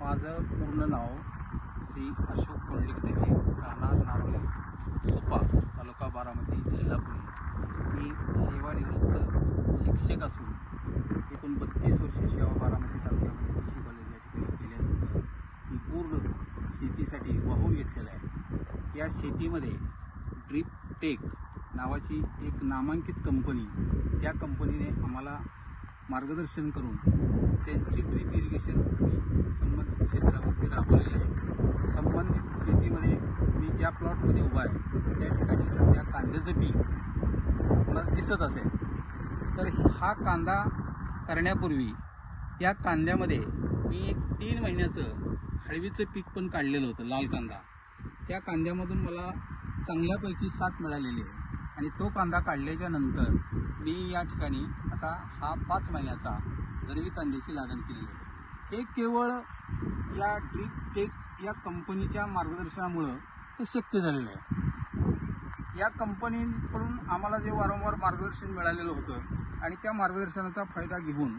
माझं पूर्ण नाव श्री अशोक पुंडलिक ढगे, राहणार नारोली, सुपा, तालुका बारामती, जिल्हा पुणे। मी सेवानिवृत्त शिक्षक असून एकूण 32 वर्ष सेवा बारामती तालुक्यामध्ये कृषी कॉलेज या ठिकाणी केल्यानंतर मी पूर्ण शेतीसाठी वाहून घेतलेलं आहे। या शेतीमध्ये ड्रीप टेक नावाची एक नामांकित कंपनी, त्या कंपनीने आम्हाला मार्गदर्शन करून त्यांची ड्रीप इरिगेशन आम्ही संबंधित क्षेत्रावरती राबवलेलं आहे। संबंधित शेतीमध्ये मी ज्या प्लॉटमध्ये उभा आहे त्या ठिकाणी सध्या कांद्याचं पीक मला दिसत असेल, तर हा कांदा करण्यापूर्वी या कांद्यामध्ये मी 3 महिन्याचं हळवीचं पीक पण काढलेलं होतं, लाल कांदा। त्या कांद्यामधून मला चांगल्यापैकी साथ मिळालेली आहे आणि तो कांदा काढल्याच्या नंतर मी या ठिकाणी आता हा 5 महिन्याचा गरवी कांद्याची लागण केली आहे। हे केवळ या ड्रीप टेक या कंपनीच्या मार्गदर्शनामुळं हे शक्य झालेलं आहे। या कंपनीकडून आम्हाला जे वारंवार मार्गदर्शन मिळालेलं होतं आणि त्या मार्गदर्शनाचा फायदा घेऊन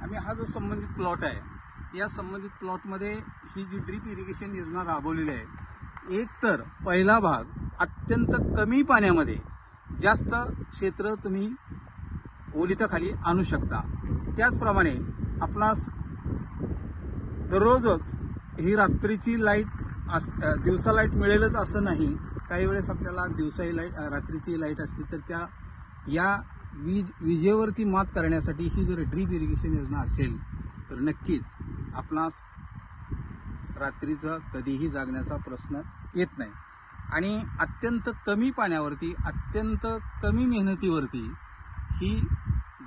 आम्ही हा जो संबंधित प्लॉट आहे, या संबंधित प्लॉटमध्ये ही जी ड्रीप इरिगेशन योजना राबवलेली आहे, एक तर पहिला भाग अत्यंत कमी पाण्यामध्ये जास्त क्षेत्र तुम्ही ओलिताखाली आणू शकता। त्याचप्रमाणे आपणास दररोजच ही रात्रीची लाईट दिवसा लाईट मिळेलच असं नाही, काही वेळेस आपल्याला दिवसाही लाईट रात्रीची लाईट असते, तर त्या या विजेवरती मात करण्यासाठी ही जर ड्रीप इरिगेशन योजना असेल तर नक्कीच आपणास रात्रीचा कधीही जागण्याचा प्रश्न येत नाही आणि अत्यंत कमी पाण्यावरती, अत्यंत कमी मेहनतीवरती ही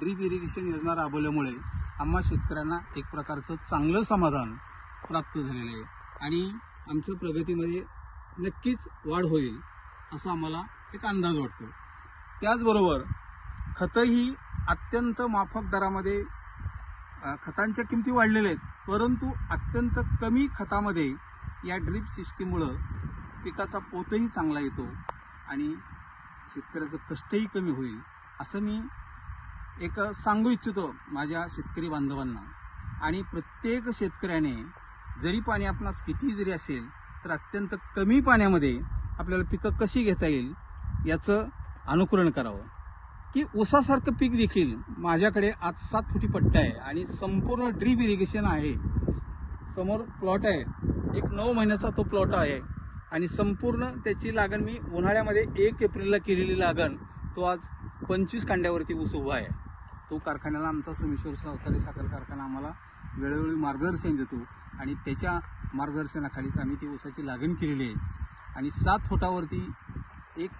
ड्रीप इरिगेशन योजना राबवल्यामुळे आम्हा शेतकऱ्यांना एक प्रकारचं चांगलं समाधान प्राप्त झालेलं आहे आणि आमच्या प्रगतीमध्ये नक्कीच वाढ होईल असा आम्हाला एक अंदाज वाटतो। त्याचबरोबर खतंही अत्यंत माफक दरामध्ये, खतांच्या किमती वाढलेल्या आहेत, परंतु अत्यंत कमी खतामध्ये या ड्रीप सिस्टीममुळं पिकाचा पोतही चांगला येतो आणि शेतकऱ्याचं कष्टही कमी होईल असं मी एक सांगू इच्छितो माझ्या शेतकरी बांधवांना। आणि प्रत्येक शेतकऱ्याने जरी पाणी आपणास किती जरी असेल तर अत्यंत कमी पाण्यामध्ये आपल्याला पिकं कशी घेता येईल याचं अनुकरण करावं। की ऊसासारखं पीक देखील माझ्याकडे आज 7 फुटी पट्टा आहे आणि संपूर्ण ड्रीप इरिगेशन आहे। समोर प्लॉट आहे, एक 9 महिन्याचा तो प्लॉट आहे आणि संपूर्ण त्याची लागण मी उन्हाळ्यामध्ये 1 एप्रिलला केलेली लागण, तो आज 25 कांड्यावरती ऊस उभा आहे। तो कारखान्याला आमचा सोमेश्वर सहकारी साखर कारखाना आम्हाला वेळोवेळी मार्गदर्शन देतो आणि त्याच्या मार्गदर्शनाखालीच आम्ही ती ऊसाची लागण केलेली आहे। आणि 7 फुटावरती 1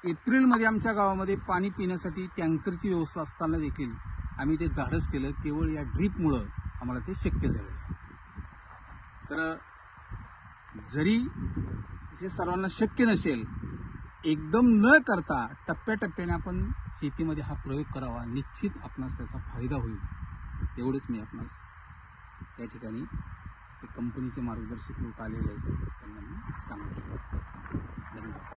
एप्रिलमध्ये आमच्या गावामध्ये पाणी पिण्यासाठी टँकरची व्यवस्था असताना देखील आम्ही ते धाडस केलं, केवळ या ड्रीपमुळं आम्हाला ते शक्य झालेलं आहे। तर जरी हे सर्वांना शक्य नसेल, एकदम न करता टप्प्याटप्प्याने आपण शेतीमध्ये हा प्रयोग करावा, निश्चित आपणास त्याचा फायदा होईल। एवढंच मी आपणास या ठिकाणी कंपनीचे मार्गदर्शक लोक आलेले आहेत त्यांना मी सांगू शकतो। धन्यवाद।